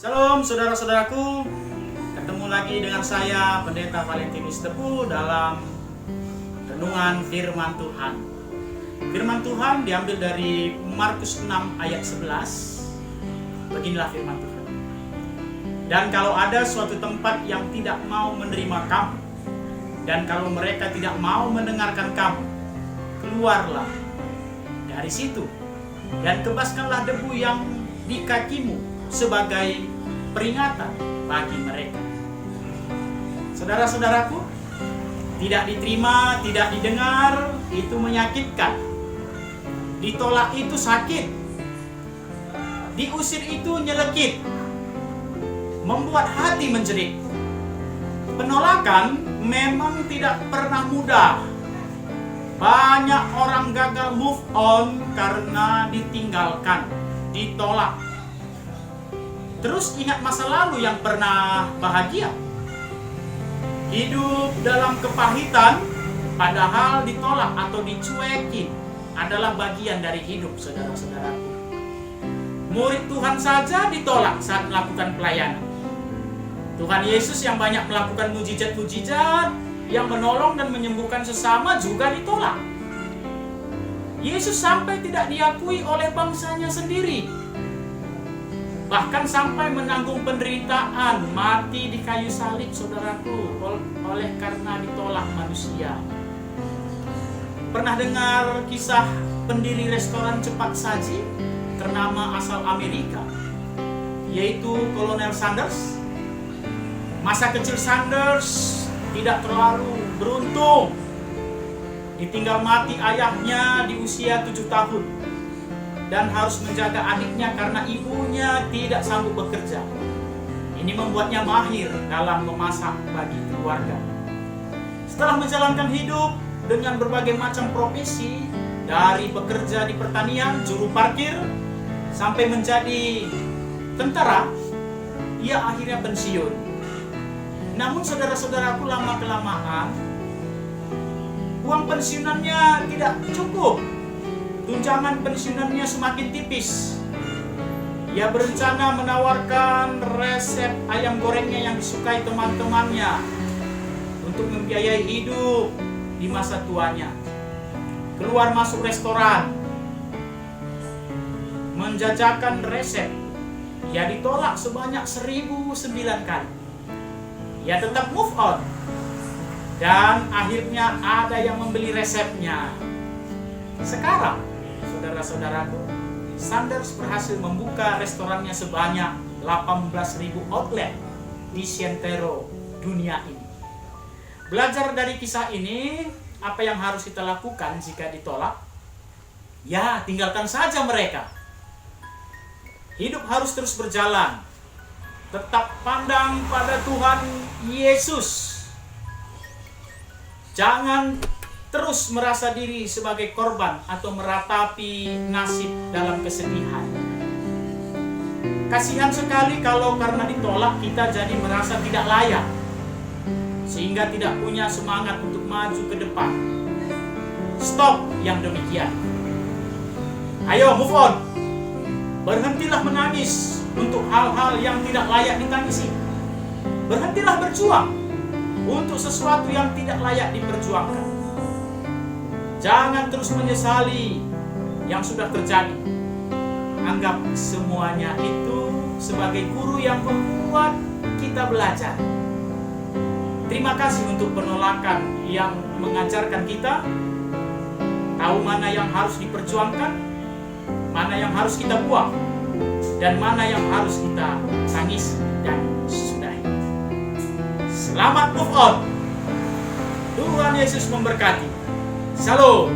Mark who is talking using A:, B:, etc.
A: Shalom saudara-saudaraku, ketemu lagi dengan saya Pendeta Valentinus Tepu dalam renungan firman Tuhan. Firman Tuhan diambil dari Markus 6 ayat 11. Beginilah firman Tuhan. Dan kalau ada suatu tempat yang tidak mau menerima kamu, dan kalau mereka tidak mau mendengarkan kamu, keluarlah dari situ dan kebaskanlah debu yang di kakimu sebagai peringatan bagi mereka. Saudara-saudaraku, tidak diterima, tidak didengar, itu menyakitkan. Ditolak itu sakit. Diusir itu nyelekit, membuat hati menjerit. Penolakan memang tidak pernah mudah. Banyak orang gagal move on karena ditinggalkan, ditolak. Terus ingat masa lalu yang pernah bahagia. Hidup dalam kepahitan padahal ditolak atau dicuekin adalah bagian dari hidup, saudara-saudaraku. Murid Tuhan saja ditolak saat melakukan pelayanan. Tuhan Yesus yang banyak melakukan mujizat-mujizat, yang menolong dan menyembuhkan sesama juga ditolak. Yesus sampai tidak diakui oleh bangsanya sendiri. Bahkan sampai menanggung penderitaan, mati di kayu salib, saudaraku, oleh karena ditolak manusia. Pernah dengar kisah pendiri restoran cepat saji ternama asal Amerika, yaitu Kolonel Sanders? Masa kecil Sanders tidak terlalu beruntung. Ditinggal mati ayahnya di usia 7 tahun. Dan harus menjaga adiknya karena ibunya tidak sanggup bekerja. Ini membuatnya mahir dalam memasak bagi keluarga. Setelah menjalankan hidup dengan berbagai macam profesi, dari bekerja di pertanian, juru parkir, sampai menjadi tentara, ia akhirnya pensiun. Namun saudara-saudaraku, lama-kelamaan uang pensiunannya tidak cukup. Tunjangan pensiunannya semakin tipis. Ia berencana menawarkan resep ayam gorengnya yang disukai teman-temannya untuk membiayai hidup di masa tuanya. Keluar masuk restoran, menjajakan resep. Ia ditolak sebanyak 1009 kali. Ia tetap move on. Dan akhirnya ada yang membeli resepnya. Sekarang, saudara-saudaraku, Sanders berhasil membuka restorannya sebanyak 18.000 outlet di seantero dunia ini. Belajar dari kisah ini, apa yang harus kita lakukan jika ditolak? Ya, tinggalkan saja mereka. Hidup harus terus berjalan. Tetap pandang pada Tuhan Yesus. Jangan terus merasa diri sebagai korban atau meratapi nasib dalam kesedihan. Kasihan sekali kalau karena ditolak kita jadi merasa tidak layak, sehingga tidak punya semangat untuk maju ke depan. Stop yang demikian. Ayo move on. Berhentilah menangis untuk hal-hal yang tidak layak ditangisi. Berhentilah berjuang untuk sesuatu yang tidak layak diperjuangkan. Jangan terus menyesali yang sudah terjadi. Anggap semuanya itu sebagai guru yang membuat kita belajar. Terima kasih untuk penolakan yang mengajarkan kita tahu mana yang harus diperjuangkan, mana yang harus kita buang, dan mana yang harus kita tangisi dan sudahi. Selamat move on. Tuhan Yesus memberkati. Shalom.